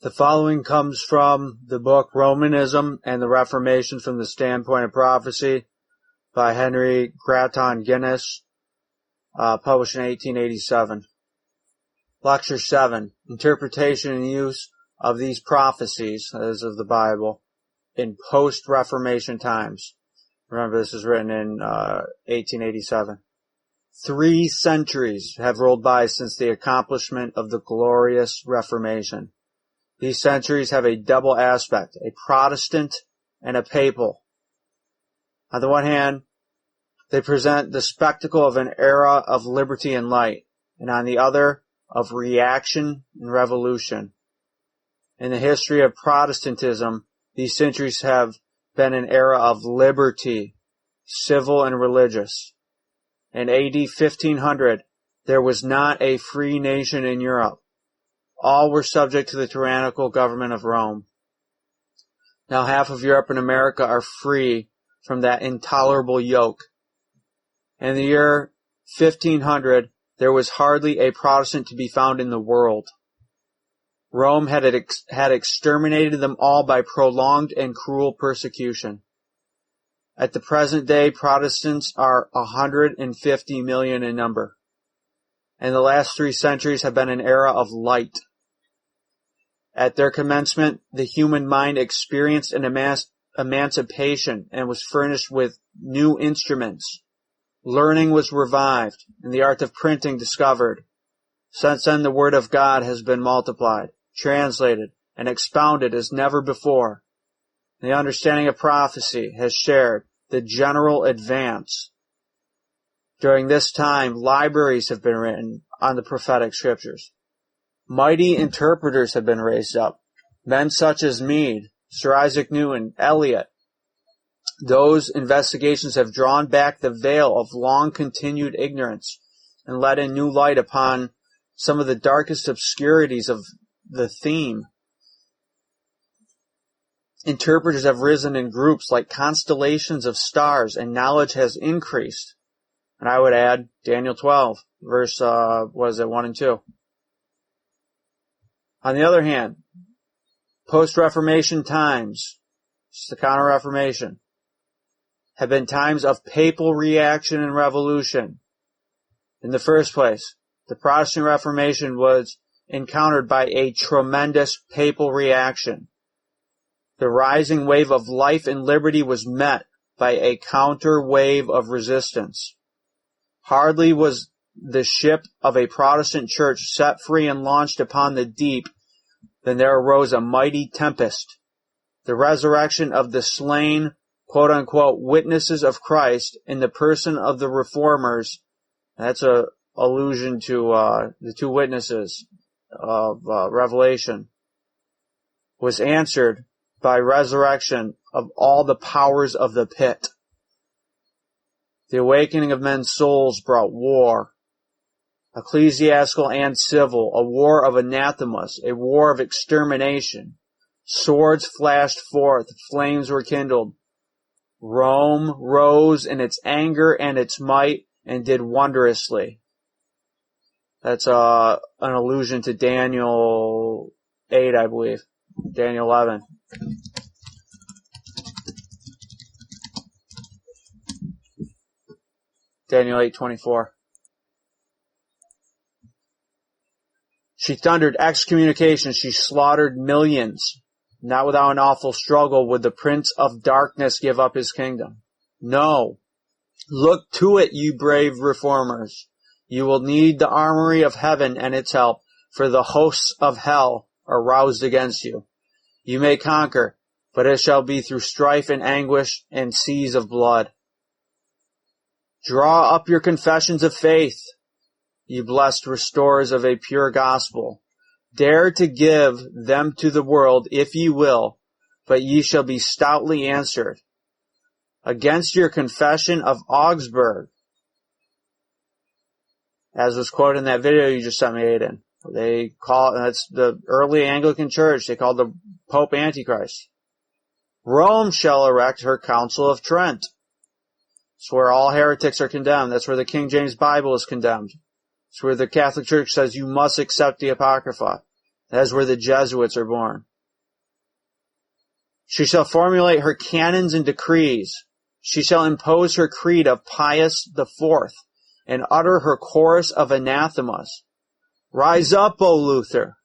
The following comes from the book Romanism and the Reformation from the Standpoint of Prophecy by Henry Grattan Guinness, published in 1887. Lecture 7, Interpretation and Use of These Prophecies, that is of the Bible, in Post-Reformation Times. Remember, this was written in 1887. 3 centuries have rolled by since the accomplishment of the glorious Reformation. These centuries have a double aspect, a Protestant and a papal. On the one hand, they present the spectacle of an era of liberty and light, and on the other, of reaction and revolution. In the history of Protestantism, these centuries have been an era of liberty, civil and religious. In AD 1500, there was not a free nation in Europe. All were subject to the tyrannical government of Rome. Now half of Europe and America are free from that intolerable yoke. In the year 1500, there was hardly a Protestant to be found in the world. Rome had exterminated them all by prolonged and cruel persecution. At the present day, Protestants are 150 million in number. And the last 3 centuries have been an era of light. At their commencement, the human mind experienced an emancipation and was furnished with new instruments. Learning was revived, and the art of printing discovered. Since then, the Word of God has been multiplied, translated, and expounded as never before. The understanding of prophecy has shared the general advance. During this time, libraries have been written on the prophetic scriptures. Mighty interpreters have been raised up. Men such as Meade, Sir Isaac Newton, Eliot. Those investigations have drawn back the veil of long-continued ignorance and let in new light upon some of the darkest obscurities of the theme. Interpreters have risen in groups like constellations of stars, and knowledge has increased. And I would add Daniel 12, verse, 1 and 2. On the other hand, post-Reformation times, the Counter-Reformation, have been times of papal reaction and revolution. In the first place, the Protestant Reformation was encountered by a tremendous papal reaction. The rising wave of life and liberty was met by a counter wave of resistance. Hardly was the ship of a Protestant church set free and launched upon the deep, then there arose a mighty tempest. The resurrection of the slain, quote-unquote, witnesses of Christ in the person of the reformers, that's a allusion to the 2 witnesses of Revelation, was answered by resurrection of all the powers of the pit. The awakening of men's souls brought war, ecclesiastical and civil, a war of anathemas, a war of extermination. Swords flashed forth, flames were kindled. Rome rose in its anger and its might and did wondrously. That's an allusion to Daniel 8, I believe. Daniel 11. Daniel 8:24. She thundered excommunication. She slaughtered millions. Not without an awful struggle would the Prince of Darkness give up his kingdom. No. Look to it, you brave reformers. You will need the armory of heaven and its help, for the hosts of hell are roused against you. You may conquer, but it shall be through strife and anguish and seas of blood. Draw up your confessions of faith, you blessed restorers of a pure gospel. Dare to give them to the world, if ye will, but ye shall be stoutly answered. Against your confession of Augsburg, as was quoted in that video you just sent me, Aiden, they call, that's the early Anglican Church, they called the Pope Antichrist. Rome shall erect her Council of Trent. It's where all heretics are condemned. That's where the King James Bible is condemned. It's where the Catholic Church says you must accept the Apocrypha. That is where the Jesuits are born. She shall formulate her canons and decrees. She shall impose her creed of Pius IV and utter her chorus of anathemas. Rise up, O Luther.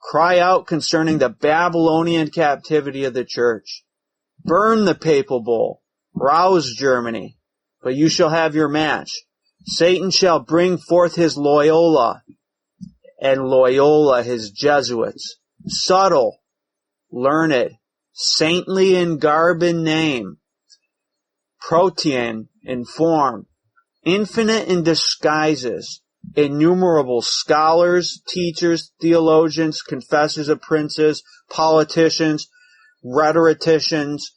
Cry out concerning the Babylonian captivity of the church. Burn the papal bull. Rouse Germany. But you shall have your match. Satan shall bring forth his Loyola, and Loyola his Jesuits. Subtle, learned, saintly in garb and name, protean in form, infinite in disguises, innumerable scholars, teachers, theologians, confessors of princes, politicians, rhetoricians,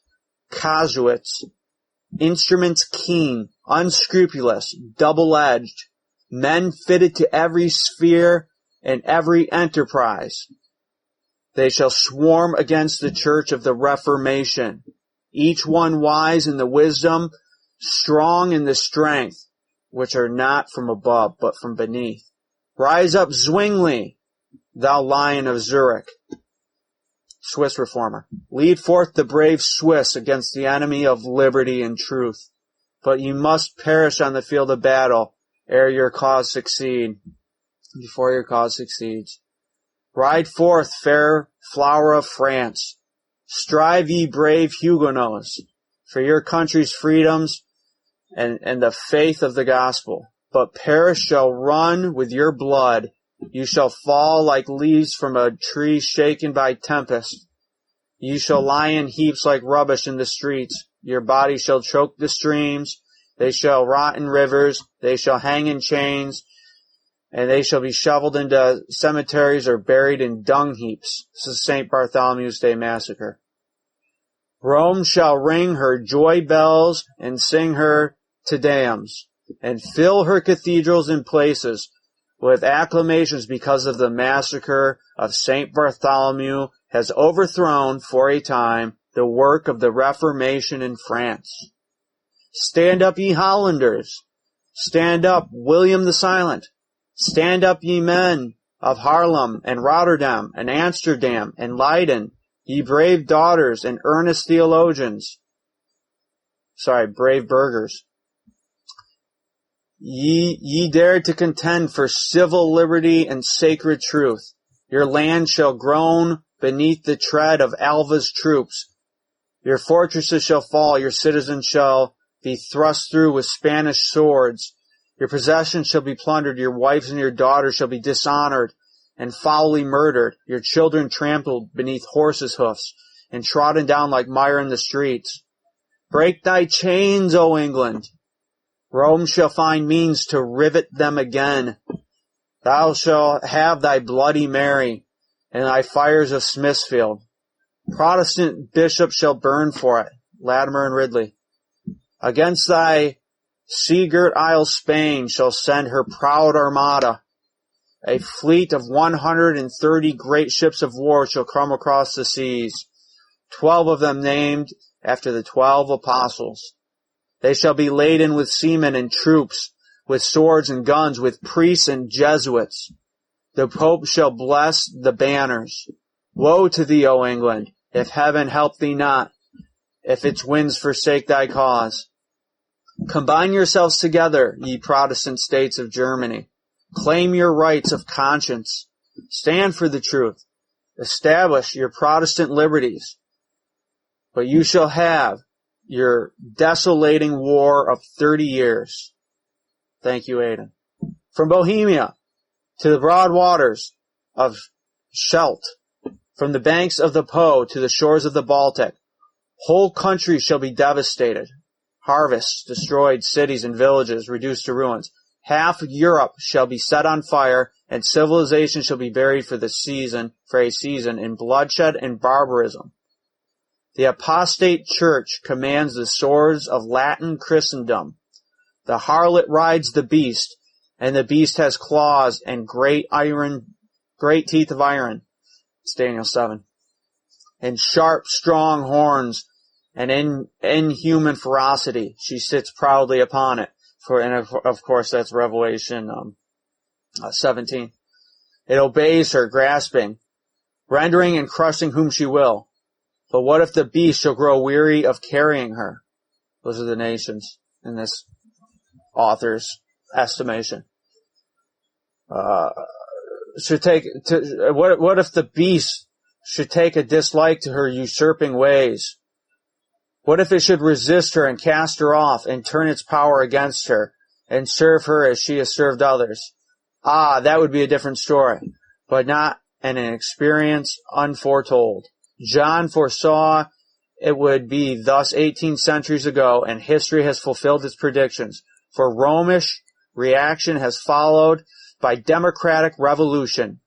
casuists, instruments keen, unscrupulous, double-edged, men fitted to every sphere and every enterprise. They shall swarm against the church of the Reformation, each one wise in the wisdom, strong in the strength, which are not from above, but from beneath. Rise up, Zwingli, thou lion of Zurich, Swiss reformer. Lead forth the brave Swiss against the enemy of liberty and truth. But you must perish on the field of battle ere your cause succeed, before your cause succeeds. Ride forth, fair flower of France. Strive, ye brave Huguenots, for your country's freedoms and the faith of the gospel. But Paris shall run with your blood. You shall fall like leaves from a tree shaken by tempest. You shall lie in heaps like rubbish in the streets. Your body shall choke the streams. They shall rot in rivers. They shall hang in chains. And they shall be shoveled into cemeteries or buried in dung heaps. This is St. Bartholomew's Day Massacre. Rome shall ring her joy bells and sing her Te Deums, and fill her cathedrals and places with acclamations because of the massacre of St. Bartholomew has overthrown, for a time, the work of the Reformation in France. Stand up, ye Hollanders! Stand up, William the Silent! Stand up, ye men of Haarlem and Rotterdam and Amsterdam and Leiden, ye brave daughters and earnest theologians. Brave burghers. Ye dare to contend for civil liberty and sacred truth. Your land shall groan beneath the tread of Alva's troops. Your fortresses shall fall, your citizens shall be thrust through with Spanish swords. Your possessions shall be plundered, your wives and your daughters shall be dishonored and foully murdered, your children trampled beneath horses' hoofs and trodden down like mire in the streets. Break thy chains, O England! Rome shall find means to rivet them again. Thou shalt have thy Bloody Mary and thy fires of Smithfield. Protestant bishops shall burn for it, Latimer and Ridley. Against thy sea-girt isle Spain shall send her proud armada. A fleet of 130 great ships of war shall come across the seas, 12 of them named after the 12 apostles. They shall be laden with seamen and troops, with swords and guns, with priests and Jesuits. The Pope shall bless the banners. Woe to thee, O England, if heaven help thee not, if its winds forsake thy cause. Combine yourselves together, ye Protestant states of Germany. Claim your rights of conscience. Stand for the truth. Establish your Protestant liberties. But you shall have your desolating war of 30 years. Thank you, Aidan. From Bohemia to the broad waters of Scheldt, from the banks of the Po to the shores of the Baltic, whole countries shall be devastated. Harvests destroyed, cities and villages reduced to ruins. Half Europe shall be set on fire, and civilization shall be buried for a season in bloodshed and barbarism. The apostate church commands the swords of Latin Christendom. The harlot rides the beast, and the beast has claws and great teeth of iron. It's Daniel 7. And sharp, strong horns, and inhuman ferocity. She sits proudly upon it. And of course, that's Revelation 17. It obeys her, grasping. rendering and crushing whom she will. But what if the beast shall grow weary of carrying her? Those are the nations in this author's estimation. What if the beast should take a dislike to her usurping ways? What if it should resist her and cast her off and turn its power against her and serve her as she has served others? That would be a different story, but not an experience unforetold. John foresaw it would be thus 18 centuries ago, and history has fulfilled its predictions. For Romish reaction has followed by democratic revolution.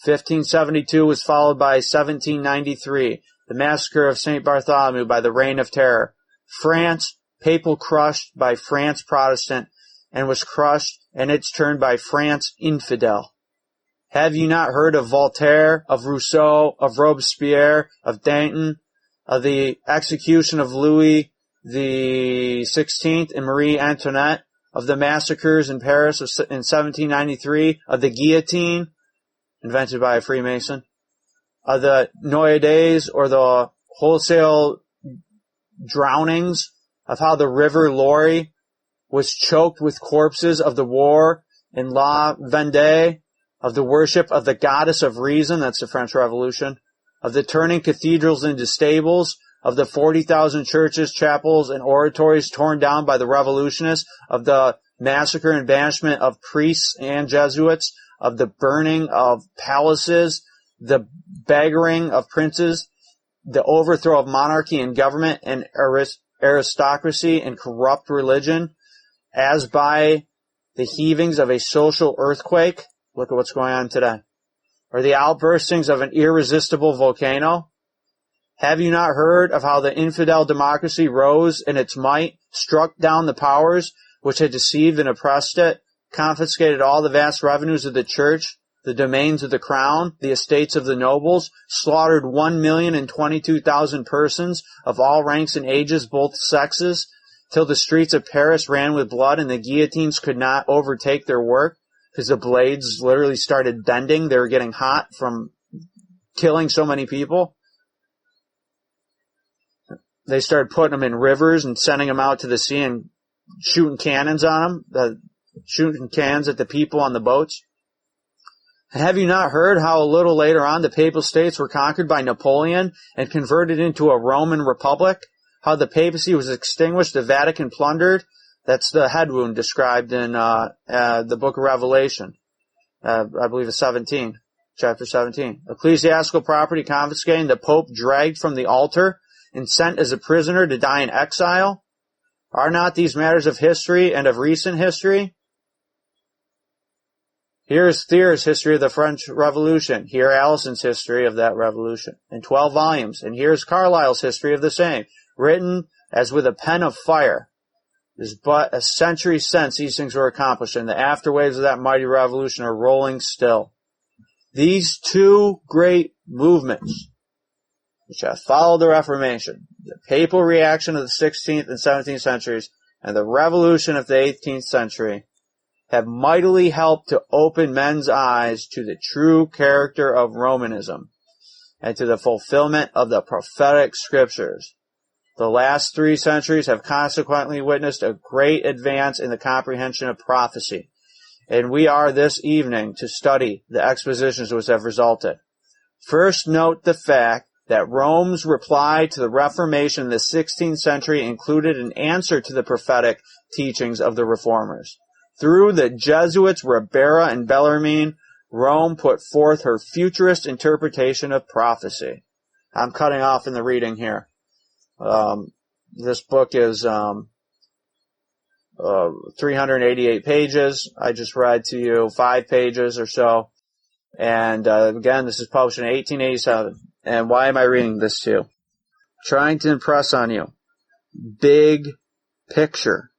1572 was followed by 1793, the massacre of St. Bartholomew by the Reign of Terror. France, papal crushed by France Protestant, and was crushed in its turn by France infidel. Have you not heard of Voltaire, of Rousseau, of Robespierre, of Danton, of the execution of Louis the 16th and Marie Antoinette, of the massacres in Paris in 1793, of the guillotine, invented by a Freemason, of the noyades or the wholesale drownings, of how the river Loire was choked with corpses of the war in La Vendée, of the worship of the goddess of reason, that's the French Revolution, of the turning cathedrals into stables, of the 40,000 churches, chapels, and oratories torn down by the revolutionists, of the massacre and banishment of priests and Jesuits, of the burning of palaces, the beggaring of princes, the overthrow of monarchy and government and aristocracy and corrupt religion, as by the heavings of a social earthquake. Look at what's going on today. Or the outburstings of an irresistible volcano. Have you not heard of how the infidel democracy rose in its might, struck down the powers which had deceived and oppressed it, confiscated all the vast revenues of the church, the domains of the crown, the estates of the nobles, slaughtered 1,022,000 persons of all ranks and ages, both sexes, till the streets of Paris ran with blood and the guillotines could not overtake their work because the blades literally started bending. They were getting hot from killing so many people. They started putting them in rivers and sending them out to the sea and shooting cannons on them, shooting cans at the people on the boats. Have you not heard how a little later on the Papal States were conquered by Napoleon and converted into a Roman Republic? How the papacy was extinguished, the Vatican plundered? That's the head wound described in the book of Revelation. I believe it's 17, chapter 17. Ecclesiastical property confiscated, the Pope dragged from the altar and sent as a prisoner to die in exile? Are not these matters of history and of recent history? Here's Thier's history of the French Revolution. Here Allison's history of that revolution in 12 volumes. And here's Carlyle's history of the same, written as with a pen of fire. It is but a century since these things were accomplished, and the afterwaves of that mighty revolution are rolling still. These two great movements, which have followed the Reformation, the papal reaction of the 16th and 17th centuries, and the revolution of the 18th century, have mightily helped to open men's eyes to the true character of Romanism and to the fulfillment of the prophetic scriptures. The last 3 centuries have consequently witnessed a great advance in the comprehension of prophecy, and we are this evening to study the expositions which have resulted. First, note the fact that Rome's reply to the Reformation in the 16th century included an answer to the prophetic teachings of the Reformers. Through the Jesuits, Ribera and Bellarmine, Rome put forth her futurist interpretation of prophecy. I'm cutting off in the reading here. This book is 388 pages. I just read to you 5 pages or so. And again, this is published in 1887. And why am I reading this to you? Trying to impress on you. Big picture.